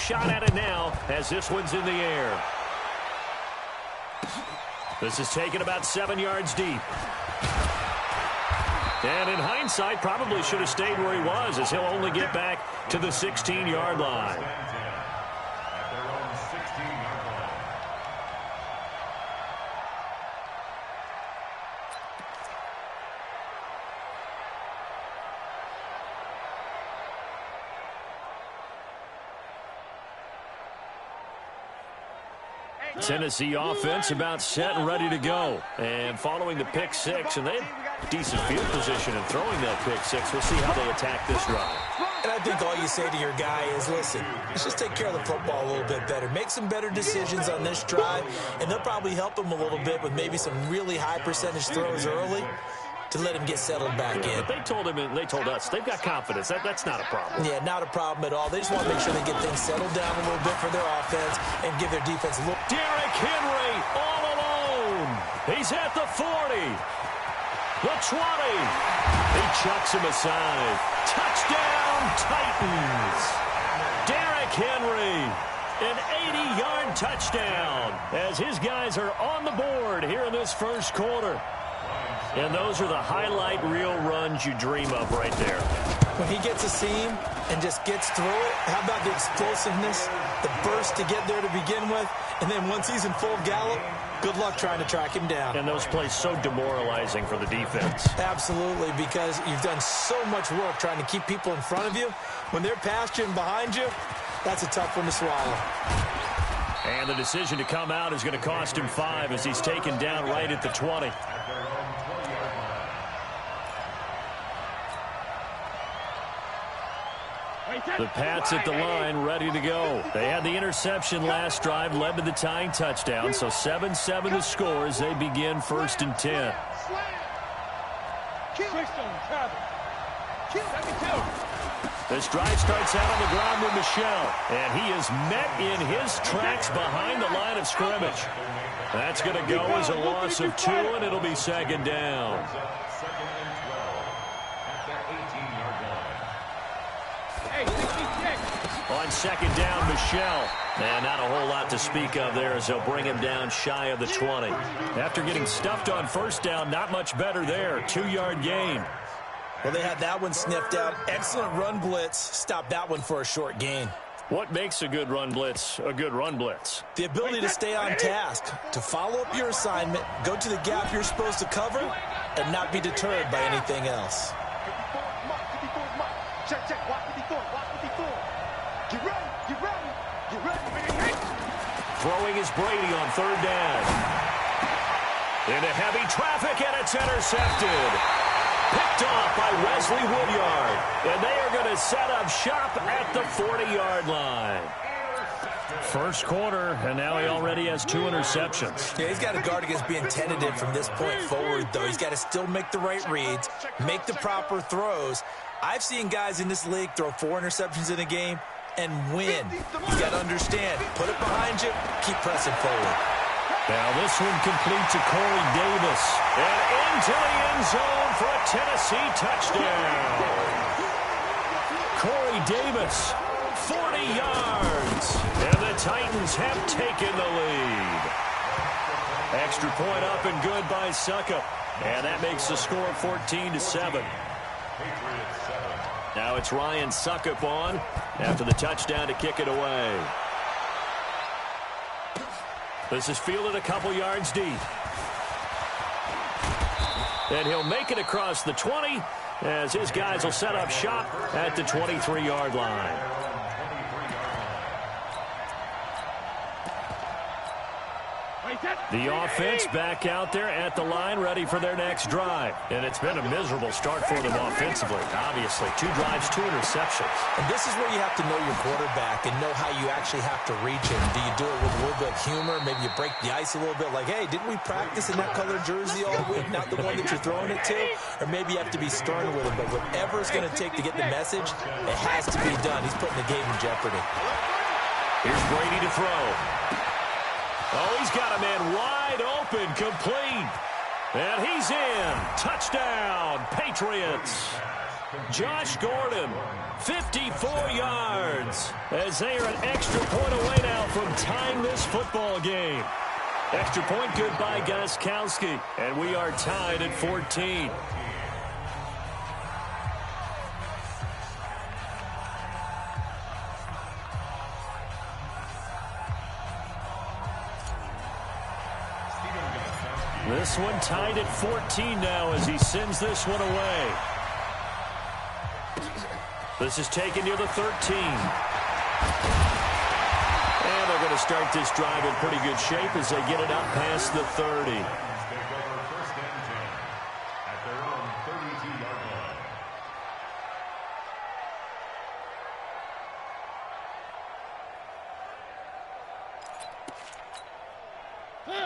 shot at it now as this one's in the air. This is taken about 7 yards deep. And in hindsight, probably should have stayed where he was, as he'll only get back to the 16-yard line. Tennessee offense about set and ready to go. And following the pick six, and they have decent field position in throwing that pick six. We'll see how they attack this drive. And I think all you say to your guy is, listen, let's just take care of the football a little bit better. Make some better decisions on this drive, and they'll probably help him a little bit with maybe some really high percentage throws early to let him get settled back in. But they told him, and they told us, they've got confidence. That's not a problem. Yeah, not a problem at all. They just want to make sure they get things settled down a little bit for their offense and give their defense a little. Derrick Henry all alone. He's at the 40. The 20. He chucks him aside. Touchdown, Titans. Derrick Henry, an 80-yard touchdown as his guys are on the board here in this first quarter. And those are the highlight reel runs you dream of right there. When he gets a seam and just gets through it, how about the explosiveness, the burst to get there to begin with, and then once he's in full gallop, good luck trying to track him down. And those plays so demoralizing for the defense. Absolutely, because you've done so much work trying to keep people in front of you. When they're past you and behind you, that's a tough one to swallow. And the decision to come out is going to cost him 5 as he's taken down right at the 20. The Pats at the line, ready to go. They had the interception last drive, led to the tying touchdown. So 7-7 the score as they begin 1st and 10. This drive starts out on the ground with Michel. And he is met in his tracks behind the line of scrimmage. That's going to go as a loss of 2, and it'll be 2nd down. On 2nd down, Michel. And not a whole lot to speak of there as they'll bring him down shy of the 20. After getting stuffed on 1st down, not much better there. 2-yard gain. Well, they had that one sniffed out. Excellent run blitz. Stopped that one for a short gain. What makes a good run blitz a good run blitz? The ability to stay on task, to follow up your assignment, go to the gap you're supposed to cover, and not be deterred by anything else. Throwing is Brady on 3rd down. Into heavy traffic, and it's intercepted. Picked off by Wesley Woodyard. And they are going to set up shop at the 40-yard line. First quarter, and now he already has 2 interceptions. Yeah, he's got to guard against being tentative from this point forward, though. He's got to still make the right reads, make the proper throws. I've seen guys in this league throw 4 interceptions in a game and win. You've got to understand, put it behind you, keep pressing forward. Now this one complete to Corey Davis. And into the end zone for a Tennessee touchdown. Corey Davis, 40 yards. And the Titans have taken the lead. Extra point up and good by Suckup. And that makes the score 14-7. Now it's Ryan Suckup on after the touchdown to kick it away. This is fielded a couple yards deep. And he'll make it across the 20 as his guys will set up shop at the 23-yard line. The offense back out there at the line, ready for their next drive. And it's been a miserable start for them offensively. Obviously, 2 drives, 2 interceptions. And this is where you have to know your quarterback and know how you actually have to reach him. Do you do it with a little bit of humor? Maybe you break the ice a little bit like, hey, didn't we practice in that color jersey all week, not the one that you're throwing it to? Or maybe you have to be stern with him. But whatever it's going to take to get the message, it has to be done. He's putting the game in jeopardy. Here's Brady to throw. Oh, he's got a man wide open, complete. And he's in. Touchdown, Patriots. Josh Gordon, 54 yards, as they are an extra point away now from tying this football game. Extra point good by Gostkowski, and we are tied at 14. This one tied at 14 now as he sends this one away. This is taken near the 13. And they're going to start this drive in pretty good shape as they get it up past the 30.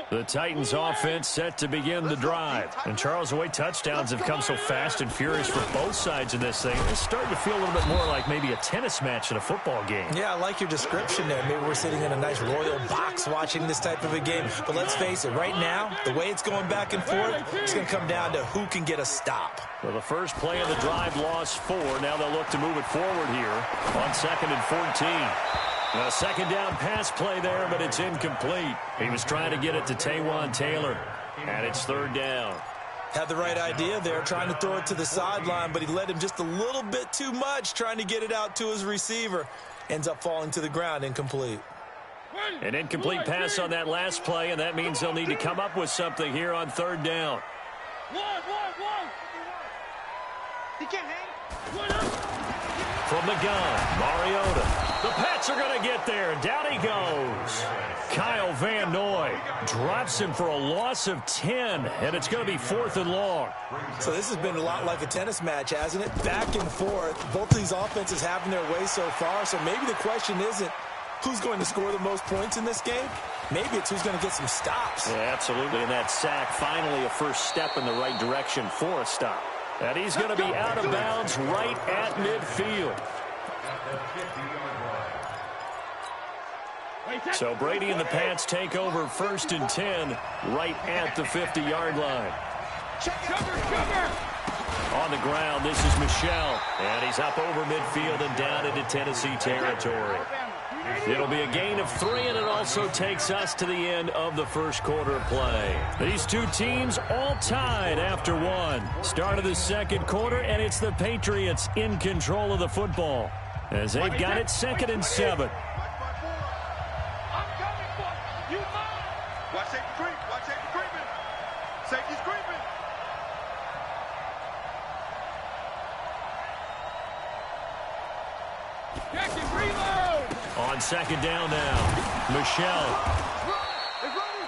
The Titans offense set to begin the drive. And Charles, the way touchdowns have come so fast and furious for both sides in this thing, it's starting to feel a little bit more like maybe a tennis match in a football game. Yeah, I like your description there. Maybe we're sitting in a nice royal box watching this type of a game. But let's face it, right now, the way it's going back and forth, it's going to come down to who can get a stop. Well, the first play of the drive lost 4. Now they'll look to move it forward here on 2nd and 14. A second down pass play there, but it's incomplete. He was trying to get it to Taywan Taylor, and it's 3rd down. Had the right idea there, trying to throw it to the sideline, but he led him just a little bit too much, trying to get it out to his receiver. Ends up falling to the ground, incomplete. An incomplete pass on that last play, and that means they'll need to come up with something here on 3rd down. From the gun, Mariota. The Pats are going to get there. Down he goes. Kyle Van Noy drops him for a loss of 10, and it's going to be 4th and long. So this has been a lot like a tennis match, hasn't it? Back and forth. Both of these offenses having their way so far, so maybe the question isn't who's going to score the most points in this game. Maybe it's who's going to get some stops. Yeah, absolutely, and that sack finally a first step in the right direction for a stop. And he's going to be out of bounds right at midfield. So Brady and the Pats take over 1st and 10 right at the 50-yard line. On the ground, this is Michel. And he's up over midfield and down into Tennessee territory. It'll be a gain of 3, and it also takes us to the end of the first quarter of play. These two teams all tied after 1. Start of the second quarter, and it's the Patriots in control of the football as they've got it 2nd and 7. On 2nd down now, Michel.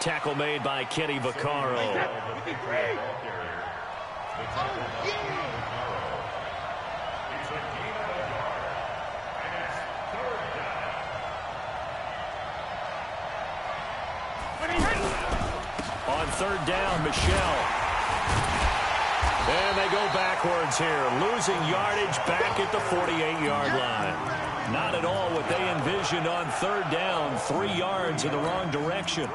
Tackle made by Kenny Vaccaro. On 3rd down, Michel. And they go backwards here, losing yardage back at the 48-yard line. Not at all what they envisioned on 3rd down. 3 yards in the wrong direction.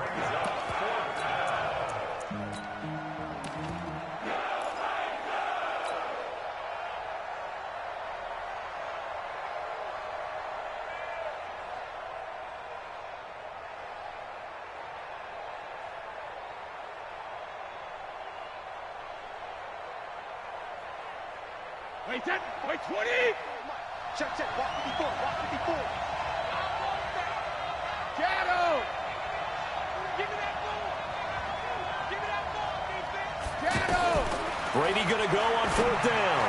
Wait 10, wait 20. Check, walk 54, walk 54. Shadow. Give me that ball. Give me that ball, defense. Shadow. Brady going to go on 4th down.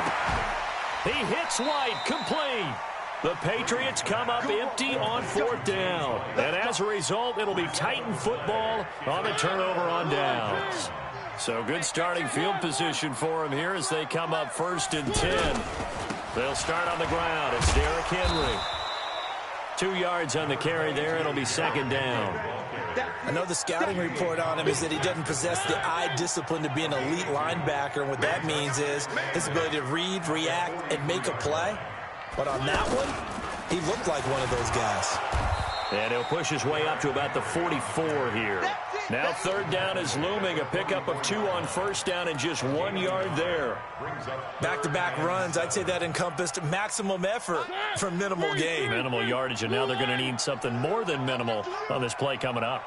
He hits White, complete. The Patriots come up empty on 4th down. And as a result, it'll be Titan football on the turnover on downs. So good starting field position for them here as they come up 1st and 10. They'll start on the ground. It's Derrick Henry. 2 yards on the carry there. It'll be 2nd down. I know the scouting report on him is that he doesn't possess the eye discipline to be an elite linebacker. And what that means is his ability to read, react, and make a play. But on that one, he looked like one of those guys. And he'll push his way up to about the 44 here. That's it. Now third down is looming. A pickup of 2 on first down and just 1 yard there. Back-to-back runs, I'd say that encompassed maximum effort for minimal gain. Minimal yardage, and now they're going to need something more than minimal on this play coming up.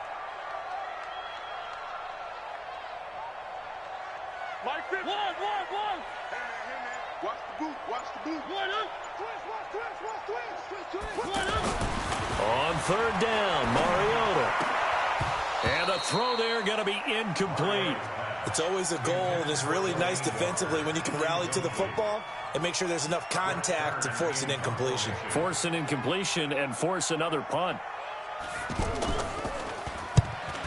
On third down, Mariota. And the throw there going to be incomplete. It's always a goal, and it's really nice defensively when you can rally to the football and make sure there's enough contact to force an incompletion. Force an incompletion and force another punt.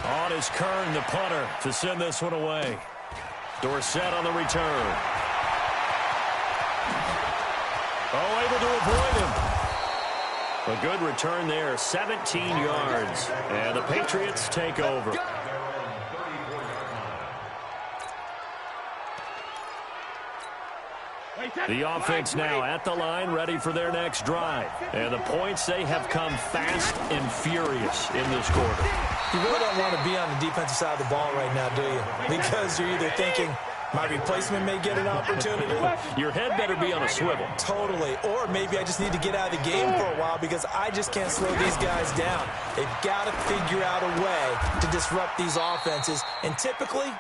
On is Kern, the punter, to send this one away. Dorsett on the return. Oh, able to avoid him. A good return there, 17 yards. And the Patriots take over. The offense now at the line, ready for their next drive. And the points, they have come fast and furious in this quarter. You really don't want to be on the defensive side of the ball right now, do you? Because you're either thinking, my replacement may get an opportunity. Your head better be on a swivel. Totally. Or maybe I just need to get out of the game for a while because I just can't slow these guys down. They've got to figure out a way to disrupt these offenses. And typically,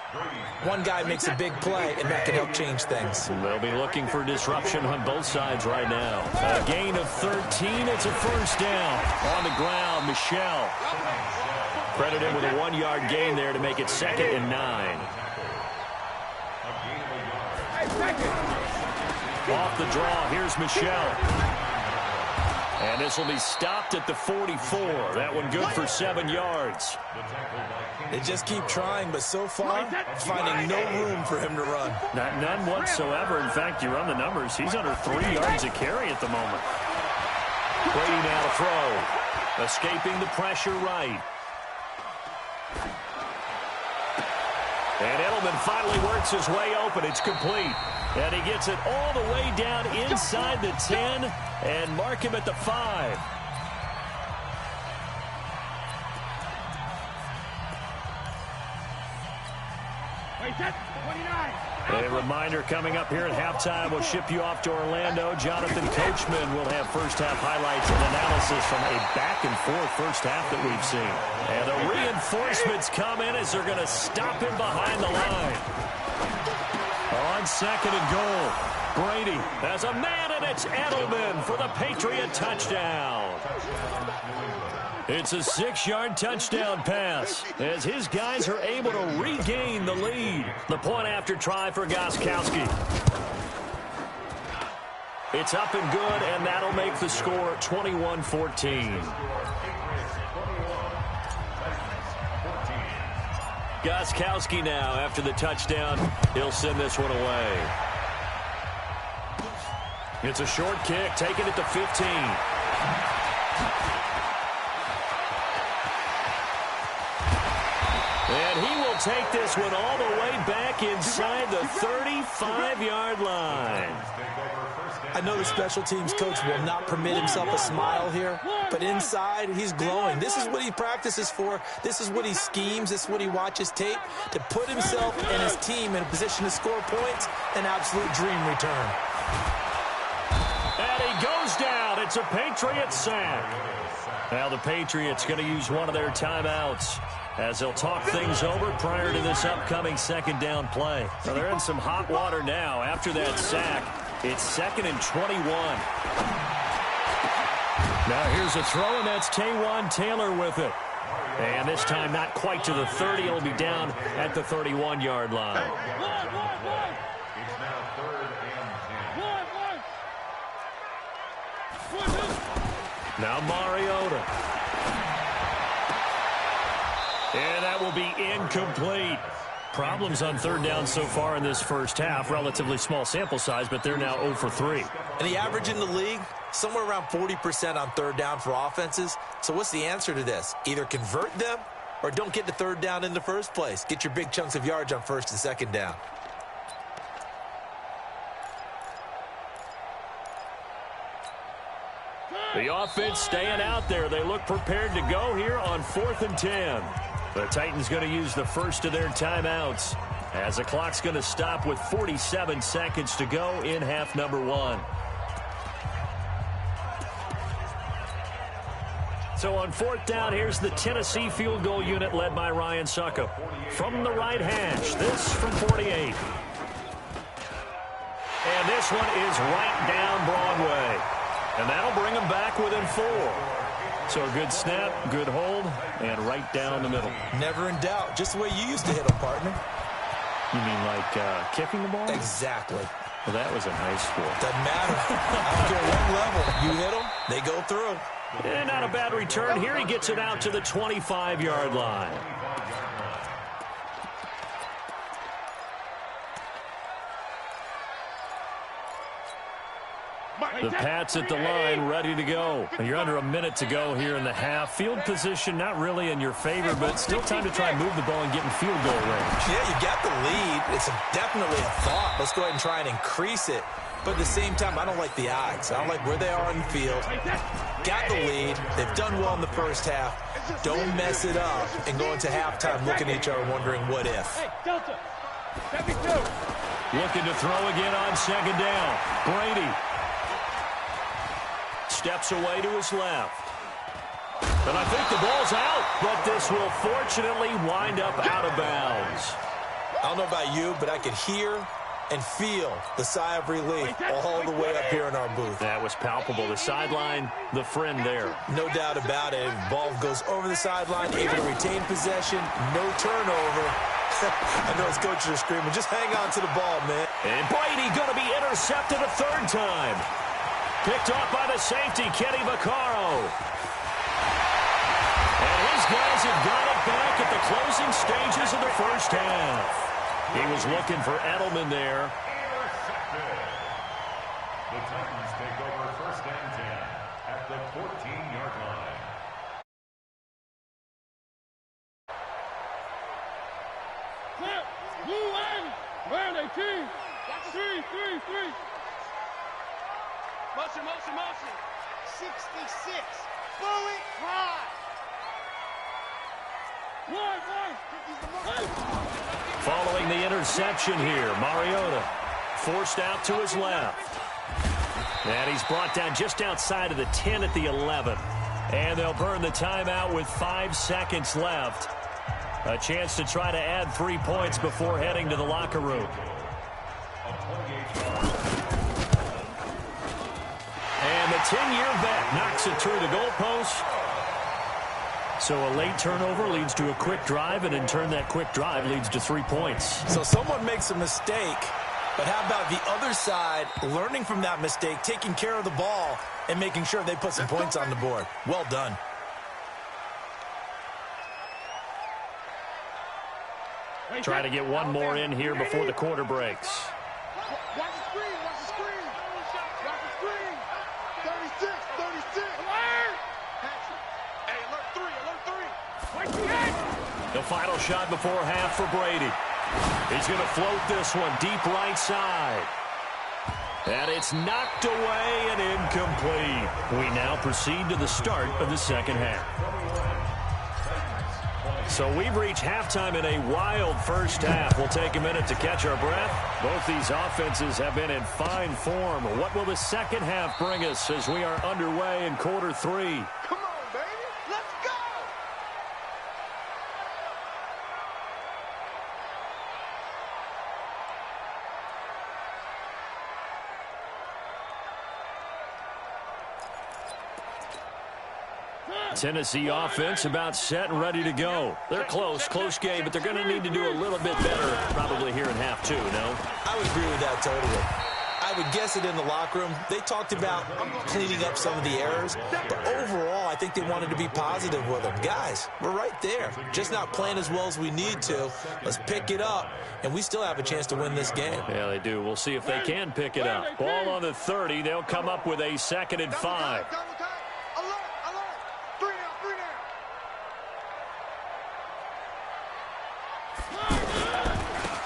one guy makes a big play, and that can help change things. They'll be looking for disruption on both sides right now. A gain of 13. It's a first down. On the ground, Michel. Credited with a 1-yard gain there to make it 2nd and 9. Off the draw, here's Michel. And this will be stopped at the 44. That one good for 7 yards. They just keep trying, but so far, finding no room for him to run. None whatsoever. In fact, you run the numbers. He's under 3 yards a carry at the moment. Brady now to throw. Escaping the pressure right. And Edelman finally works his way open. It's complete. And he gets it all the way down inside the 10 and mark him at the 5. A reminder coming up here at halftime. We'll ship you off to Orlando. Jonathan Coachman will have first-half highlights and analysis from a back-and-forth first half that we've seen. And the reinforcements come in as they're going to stop him behind the line. On 2nd and goal, Brady has a man, and it's Edelman for the Patriot touchdown. It's a 6-yard touchdown pass as his guys are able to regain the lead. The point after try for Gostkowski. It's up and good, and that'll make the score 21-14. Gostkowski now after the touchdown. He'll send this one away. It's a short kick, taking it to 15. And he will take this one all the way back inside the 35-yard line. I know the special teams coach will not permit himself a smile here, but inside, he's glowing. This is what he practices for. This is what he schemes. This is what he watches tape to put himself and his team in a position to score points. An absolute dream return. And he goes down. It's a Patriot sack. Now the Patriots going to use one of their timeouts as they'll talk things over prior to this upcoming 2nd down play. So they're in some hot water now after that sack. It's 2nd and 21. Now here's a throw, and that's Taywan Taylor with it. And this time not quite to the 30. It'll be down at the 31-yard line. It's now 3rd and 1. Now Mariota. And that will be incomplete. Problems on 3rd down so far in this first half. Relatively small sample size, but they're now 0 for 3. And the average in the league, somewhere around 40% on 3rd down for offenses. So what's the answer to this? Either convert them or don't get to 3rd down in the first place. Get your big chunks of yards on 1st and 2nd down. The offense staying out there. They look prepared to go here on 4th and 10. The Titans going to use the first of their timeouts as the clock's going to stop with 47 seconds to go in half number 1. So on 4th down, here's the Tennessee field goal unit led by Ryan Suckup. From the right hash, this from 48. And this one is right down Broadway. And that'll bring them back within 4. So a good snap, good hold, and right down the middle. Never in doubt. Just the way you used to hit them, partner. You mean like kicking the ball? Exactly. Well, that was in high school. Doesn't matter. I don't care what level. You hit them, they go through. And not a bad return. Here he gets it out to the 25-yard line. The Pats at the line, ready to go. And you're under a minute to go here in the half. Field position not really in your favor, but still time to try and move the ball and get in field goal range. Yeah, you got the lead. It's definitely a thought. Let's go ahead and try and increase it. But at the same time, I don't like the odds. I don't like where they are on the field. Got the lead. They've done well in the first half. Don't mess it up and go into halftime looking at each other wondering what if. Hey, Delta. Looking to throw again on 2nd down. Brady steps away to his left. And I think the ball's out, but this will fortunately wind up out of bounds. I don't know about you, but I could hear and feel the sigh of relief all the way up here in our booth. That was palpable. The sideline, the friend there. No doubt about it. Ball goes over the sideline, able to retain possession, no turnover. I know his coaches are screaming, just hang on to the ball, man. And Brady going to be intercepted a 3rd time. Picked off by the safety, Kenny Vaccaro. And his guys have got it back at the closing stages of the first half. He was looking for Edelman there. The Titans take over 1st and 10 at the 14-yard line. Flip. Blue line. Where are they, team? 3. Motion. 66. Bullet high. One. Following the interception here, Mariota forced out to his left. And he's brought down just outside of the 10 at the 11. And they'll burn the timeout with 5 seconds left. A chance to try to add 3 points before heading to the locker room. And the 10-year vet knocks it through the goalpost. So a late turnover leads to a quick drive, and in turn that quick drive leads to 3 points. So someone makes a mistake, but how about the other side learning from that mistake, taking care of the ball, and making sure they put some points on the board? Well done. Try to get one more in here before the quarter breaks. Watch the screen. Watch the screen. 36. Alert! Hey, alert 3. The final shot before half for Brady. He's going to float this one deep right side. And it's knocked away and incomplete. We now proceed to the start of the second half. So we've reached halftime in a wild first half. We'll take a minute to catch our breath. Both these offenses have been in fine form. What will the second half bring us as we are underway in quarter 3? Come on, baby. Let's go. Tennessee offense about set and ready to go. They're close game, but they're going to need to do a little bit better probably here in half 2, no? I would agree with that totally. I would guess it in the locker room. They talked about cleaning up some of the errors, but overall, I think they wanted to be positive with them. Guys, we're right there. Just not playing as well as we need to. Let's pick it up, and we still have a chance to win this game. Yeah, they do. We'll see if they can pick it up. Ball on the 30. They'll come up with a 2nd and 5.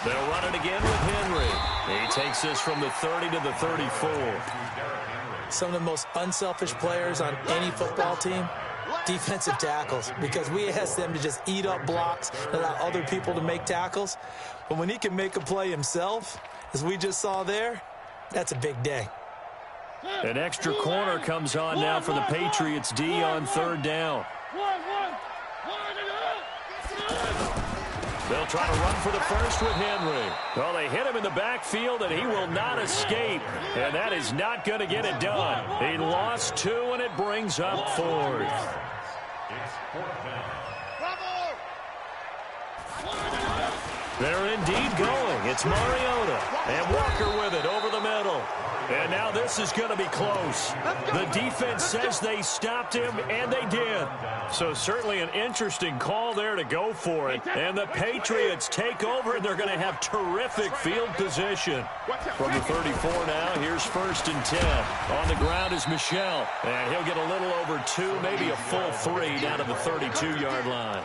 They'll run it again with Henry. He takes this from the 30 to the 34. Some of the most unselfish players on any football team defensive tackles, because we ask them to just eat up blocks and allow other people to make tackles. But when he can make a play himself, as we just saw there, that's a big day. An extra corner comes on now for the Patriots D on third down. They'll try to run for the first with Henry. Well, they hit him in the backfield, and he will not escape. And that is not going to get it done. He lost 2, and it brings up 4th. It's 4th down. They're indeed going. It's Mariota. And Walker with it over the middle. And now this is going to be close. The defense says they stopped him, and they did. So certainly an interesting call there to go for it. And the Patriots take over, and they're going to have terrific field position. From the 34 now, here's 1st and 10. On the ground is Michel. And he'll get a little over 2, maybe a full 3 down to the 32-yard line.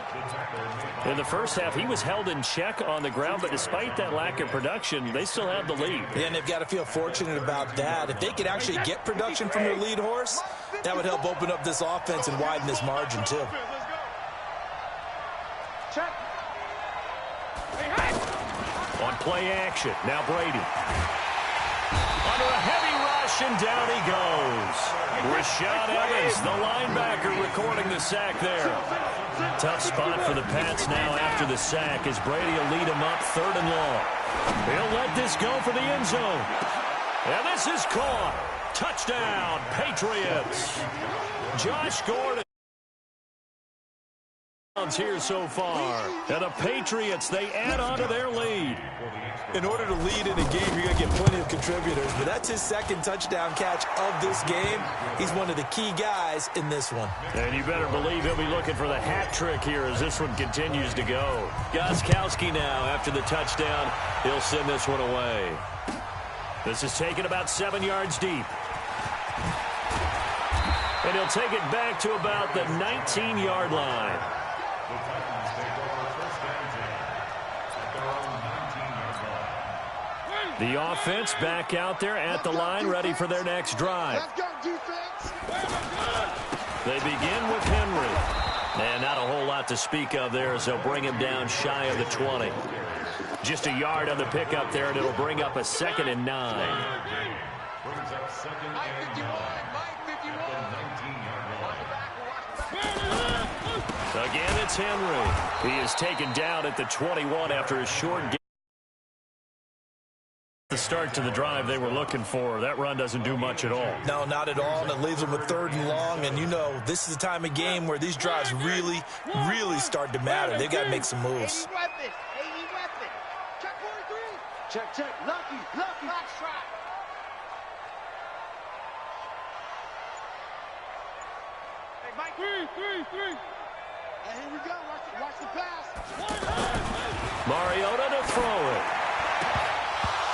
In the first half, he was held in check on the ground, but despite that lack of production, they still have the lead. Yeah, and they've got to feel fortunate about that. If they could actually get production from their lead horse, that would help open up this offense and widen this margin, too. On play action, now Brady. Under a heavy rush, and down he goes. Rashad Evans, the linebacker, recording the sack there. Tough spot for the Pats now after the sack as Brady will lead him up 3rd and long. He'll let this go for the end zone. And this is caught. Touchdown, Patriots. Josh Gordon here so far. And the Patriots, they add on to their lead. In order to lead in a game, you're going to get plenty of contributors, but that's his 2nd touchdown catch of this game. He's one of the key guys in this one. And you better believe he'll be looking for the hat trick here as this one continues to go. Gostkowski now, after the touchdown, he'll send this one away. This is taken about 7 yards deep. And he'll take it back to about the 19-yard line. The Titans take over 1st and 10 at their own 19-yard line. The offense back out there at the line, ready for their next drive. Let's go, defense. They begin with Henry. And not a whole lot to speak of there as they'll bring him down shy of the 20. Just a yard on the pickup there, and it'll bring up a 2nd and 9. Brings up 2nd and 9 at the 19-yard line. Again, it's Henry. He is taken down at the 21 after a short game. The start to the drive they were looking for. That run doesn't do much at all. No, not at all, and it leaves them with 3rd and long. And you know, this is the time of game where these drives really, really start to matter. They've got to make some moves. Check 43. Check. Lucky. Last shot. Hey, Mike. 3. And here we go. Watch the pass. Mariota to throw it.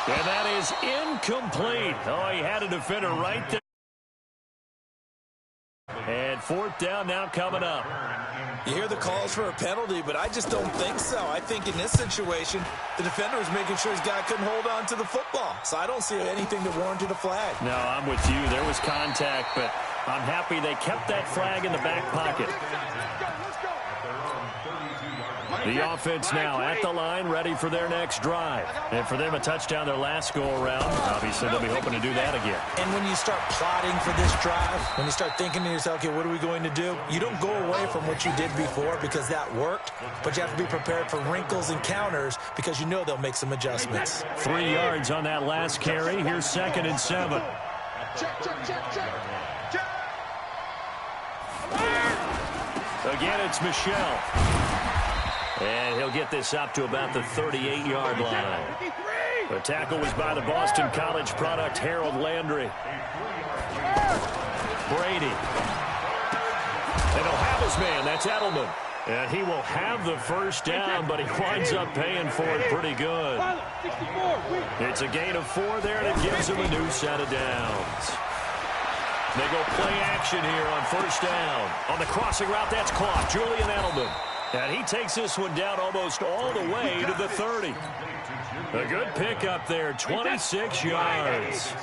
And that is incomplete. Oh, he had a defender right there. And 4th down now coming up. You hear the calls for a penalty, but I just don't think so. I think in this situation, the defender was making sure his guy couldn't hold on to the football. So I don't see anything that warranted a flag. No, I'm with you. There was contact, but I'm happy they kept that flag in the back pocket. The offense now at the line, ready for their next drive. And for them, a touchdown their last go-around. Obviously, they'll be hoping to do that again. And when you start plotting for this drive, when you start thinking to yourself, okay, what are we going to do? You don't go away from what you did before because that worked, but you have to be prepared for wrinkles and counters because you know they'll make some adjustments. 3 yards on that last carry. Here's 2nd and 7. Check. Again, it's Michel. And he'll get this up to about the 38-yard line. The tackle was by the Boston College product, Harold Landry. Brady. And he'll have his man. That's Edelman. And he will have the first down, but he winds up paying for it pretty good. It's a gain of 4 there, and it gives him a new set of downs. They go play action here on 1st down. On the crossing route, that's caught. Julian Edelman. And he takes this one down almost all the way to the 30. A good pickup there, 26 yards.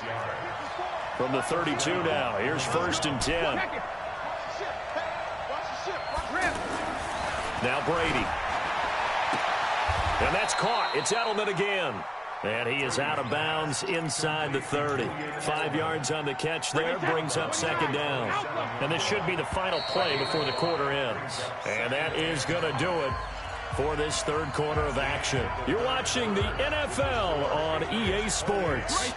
From the 32 now, here's 1st and 10. Now Brady. And that's caught. It's Edelman again. And he is out of bounds inside the 30. 5 yards on the catch there, brings up second down. And this should be the final play before the quarter ends. And that is going to do it for this third quarter of action. You're watching the NFL on EA Sports.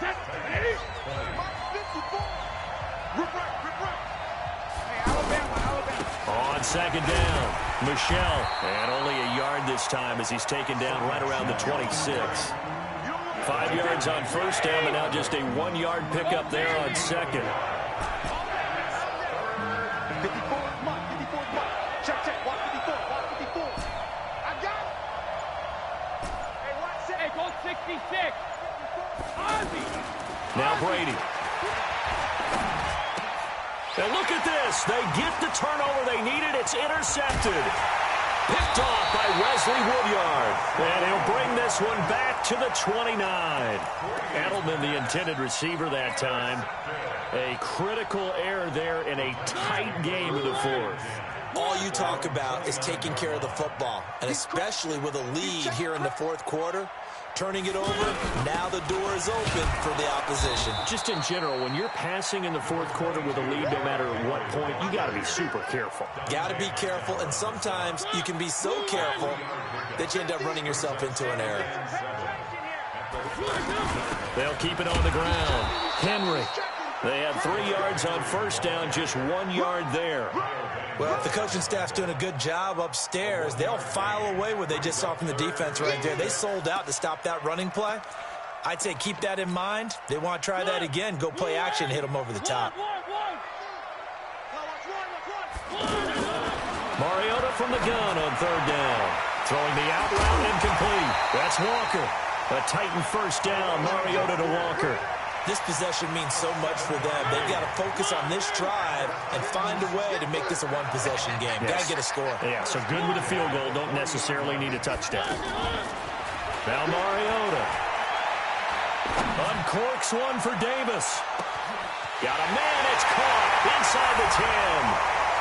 On second down, Michel. And only a yard this time as he's taken down right around the 26. 5 yards on first down, but now just a 1-yard pickup there on second. 54, Mike, 54, Mike. Check, check, watch 54, watch 54. I got it. Hey, watch it. Hey, go 66. Ozzy. Now Brady. And look at this. They get the turnover they needed. It's intercepted. Picked off by Wesley Woodyard. And he'll bring this one back to the 29. Edelman, the intended receiver that time. A critical error there in a tight game of the fourth. All you talk about is taking care of the football, and especially with a lead here in the fourth quarter. Turning it over, now the door is open for the opposition. Just in general, when you're passing in the fourth quarter with a lead, no matter what point, you got to be super careful. Got to be careful, and sometimes you can be so careful that you end up running yourself into an error. They'll keep it on the ground. Henry. They had 3 yards on first down, just 1 yard there. Well, if the coaching staff's doing a good job upstairs, they'll file away what they just saw from the defense right there. They sold out to stop that running play. I'd say keep that in mind. They want to try that again. Go play action, hit them over the top. Mariota from the gun on third down. Throwing the out route incomplete. That's Walker. A Titan first down, Mariota to Walker. This possession means so much for them. They've got to focus on this drive and find a way to make this a one-possession game. Yes. Got to get a score. Yeah, so good with a field goal. Don't necessarily need a touchdown. Now Mariota. Uncorks one for Davis. Got a man. It's caught inside the 10.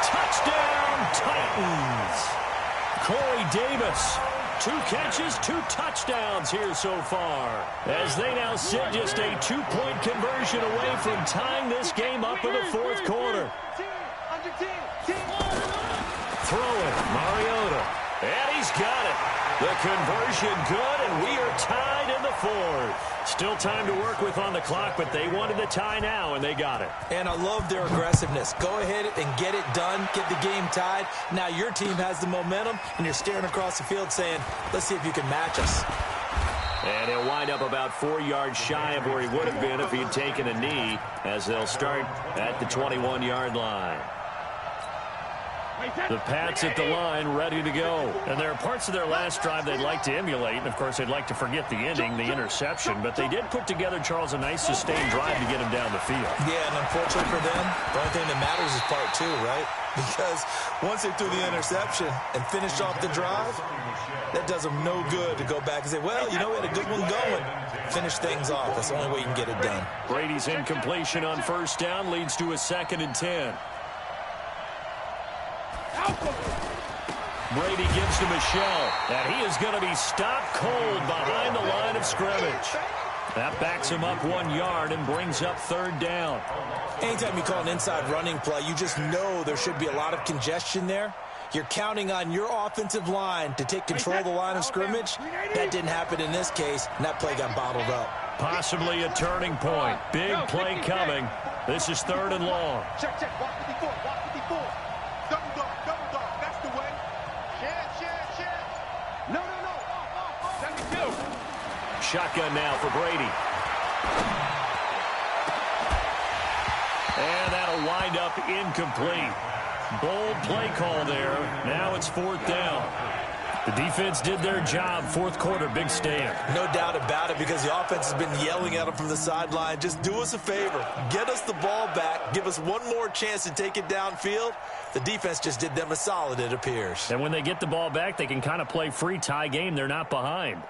Touchdown, Titans. Corey Davis. 2 catches, 2 touchdowns here so far. As they now sit just a 2-point conversion away from tying this game up in the fourth quarter. Throwing, Mariota. And he's got it. The conversion good, and we are tied in the fourth. Still time to work with on the clock, but they wanted the tie now, and they got it. And I love their aggressiveness. Go ahead and get it done, get the game tied. Now your team has the momentum, and you're staring across the field saying, let's see if you can match us. And he'll wind up about 4 yards shy of where he would have been if he had taken a knee, as they'll start at the 21-yard line. The Pats at the line, ready to go. And there are parts of their last drive they'd like to emulate. And, of course, they'd like to forget the ending, the interception. But they did put together, Charles, a nice sustained drive to get him down the field. Yeah, and unfortunately for them, the only thing that matters is part 2, right? Because once they threw the interception and finished off the drive, that does them no good to go back and say, well, you know, we had a good one going. Finish things off. That's the only way you can get it done. Brady's incompletion on first down leads to a 2nd and 10. Brady gives to Michel, and he is going to be stopped cold behind the line of scrimmage. That backs him up 1 yard and brings up third down. Anytime you call an inside running play, you just know there should be a lot of congestion there. You're counting on your offensive line to take control of the line of scrimmage. That didn't happen in this case, and that play got bottled up. Possibly a turning point. Big play coming. This is 3rd and long. Check, check, walk 54, walk 54. Double dog, that's the way. Share. No. 72. Shotgun now for Brady. And that'll wind up incomplete. Bold play call there. Now it's 4th down. The defense did their job. Fourth quarter, big stand. No doubt about it, because the offense has been yelling at them from the sideline. Just do us a favor. Get us the ball back. Give us one more chance to take it downfield. The defense just did them a solid, it appears. And when they get the ball back, they can kind of play free tie game. They're not behind.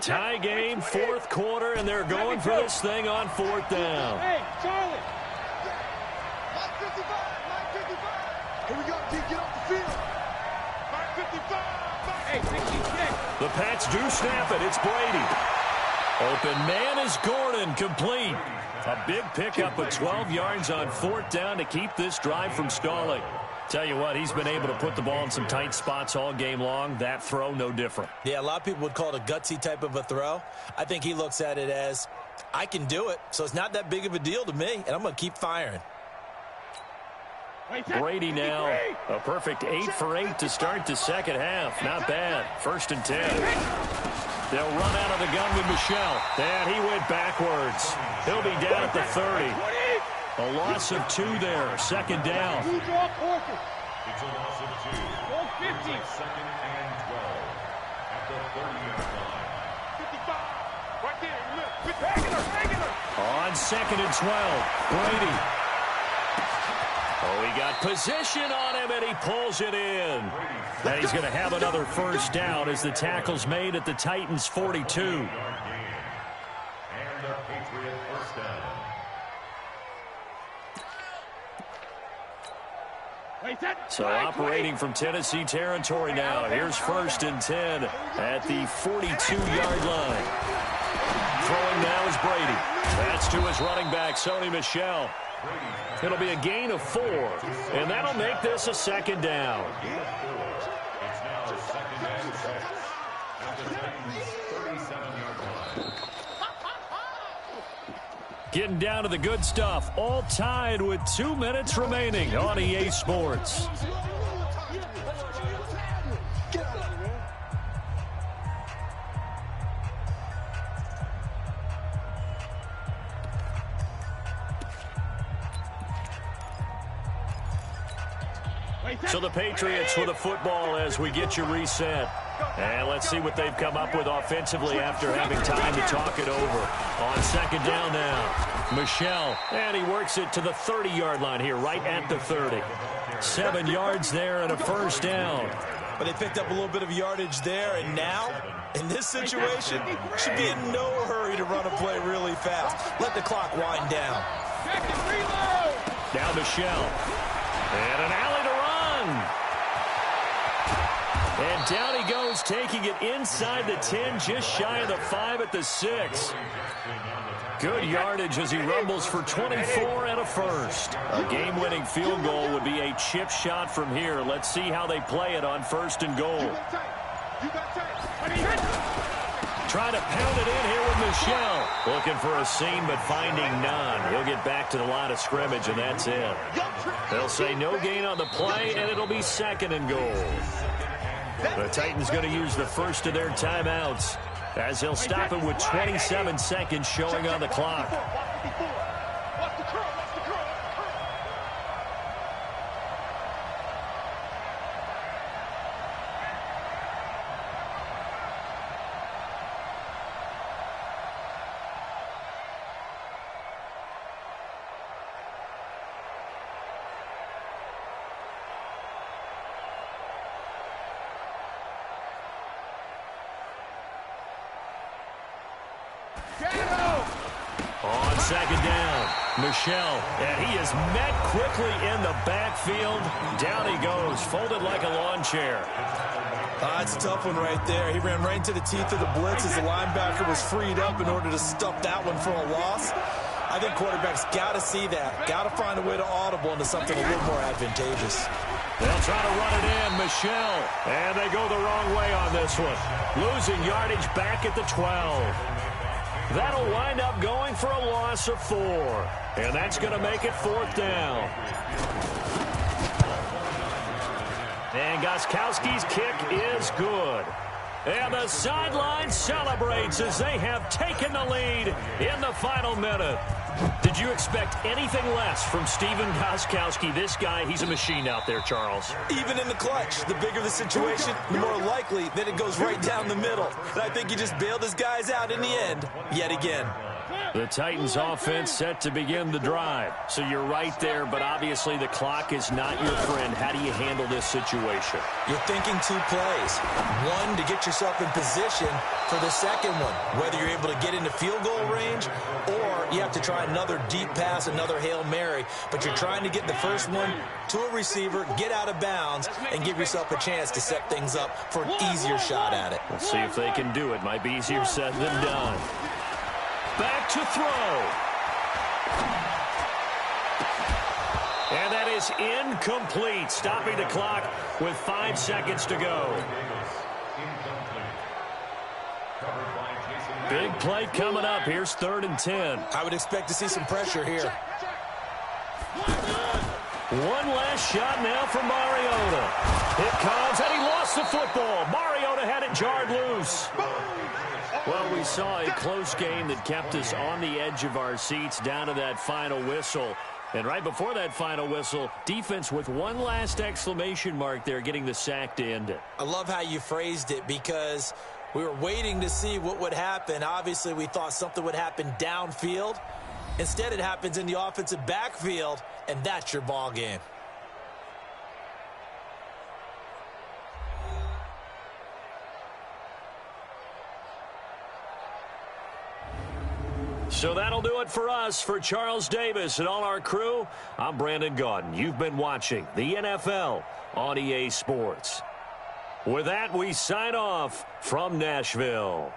Tie game, fourth quarter, and they're going for this thing on 4th down. Hey, Charlie. Here we go, G. Get off the field. 555. Hey, 66. The Pats do snap it. It's Brady. Open man is Gordon, complete. A big pickup of 12 yards on 4th down to keep this drive from stalling. Tell you what, he's been able to put the ball in some tight spots all game long. That throw, no different. Yeah, a lot of people would call it a gutsy type of a throw. I think he looks at it as, I can do it, so it's not that big of a deal to me, and I'm going to keep firing. Brady now, a perfect 8 for 8 to start the second half. Not bad. 1st and 10. They'll run out of the gun with Michel. And he went backwards. He'll be down at the 30. A loss of 2 there. 2nd down. It's a loss of 2. 50. 2nd and 12 at the 30-yard line. 55. Right there. Look. Regular. On 2nd and 12. Brady. Oh, he got position on him, and he pulls it in. And he's going to have another 1st down as the tackle's made at the Titans' 42. And the Patriot 1st down. So operating from Tennessee territory now. Here's 1st and 10 at the 42-yard line. Throwing now is Brady. That's to his running back, Sony Michel. It'll be a gain of 4, and that'll make this a 2nd down. It's now 2nd and 6 at the Titans' 37-yard line. Getting down to the good stuff. All tied with 2 minutes remaining on EA Sports. So the Patriots with the football as we get you reset. And let's see what they've come up with offensively after having time to talk it over. On 2nd down now, Michel. And he works it to the 30-yard line here, right at the 30. 7 yards there and a 1st down. But they picked up a little bit of yardage there, and now, in this situation, should be in no hurry to run a play really fast. Let the clock wind down. Now Michel. And an alley to run. And down he goes, taking it inside the 10, just shy of the 5 at the 6. Good yardage as he rumbles for 24 and a 1st. A game-winning field goal would be a chip shot from here. Let's see how they play it on 1st and goal. Trying to pound it in here with Michel. Looking for a seam, but finding none. He'll get back to the line of scrimmage, and that's it. They'll say no gain on the play, and it'll be 2nd and goal. The Titans going to use the first of their timeouts as he'll stop it with 27 seconds showing on the clock. On 2nd down, Michel, and he is met quickly in the backfield. Down he goes, folded like a lawn chair. It's a tough one right there. He ran right into the teeth of the blitz as the linebacker was freed up in order to stuff that one for a loss. I think quarterbacks got to see that. Got to find a way to audible into something a little more advantageous. They'll try to run it in, Michel, and they go the wrong way on this one. Losing yardage back at the 12. That'll wind up going for a loss of 4. And that's going to make it 4th down. And Gostkowski's kick is good. And the sideline celebrates as they have taken the lead in the final minute. Did you expect anything less from Stephen Gostkowski? This guy, he's a machine out there, Charles. Even in the clutch, the bigger the situation, the more likely that it goes right down the middle. And I think he just bailed his guys out in the end, yet again. The Titans offense set to begin the drive. So you're right there, but obviously the clock is not your friend. How do you handle this situation? You're thinking two plays. One, to get yourself in position for the second one, whether you're able to get into field goal range or you have to try another deep pass, another Hail Mary. But you're trying to get the first one to a receiver, get out of bounds, and give yourself a chance to set things up for an easier shot at it. We'll see if they can do it. Might be easier said than done. Back to throw. And that is incomplete, stopping the clock with 5 seconds to go. Big play coming up. Here's 3rd and 10. I would expect to see some pressure here. One last shot now for Mariota. It comes, and he lost the football. Mariota had it jarred loose. Well, we saw a close game that kept us on the edge of our seats down to that final whistle. And right before that final whistle, defense with one last exclamation mark there, getting the sack to end it. I love how you phrased it because we were waiting to see what would happen. Obviously, we thought something would happen downfield. Instead, it happens in the offensive backfield, and that's your ball game. So that'll do it for us. For Charles Davis and all our crew, I'm Brandon Gaudin. You've been watching the NFL on EA Sports. With that, we sign off from Nashville.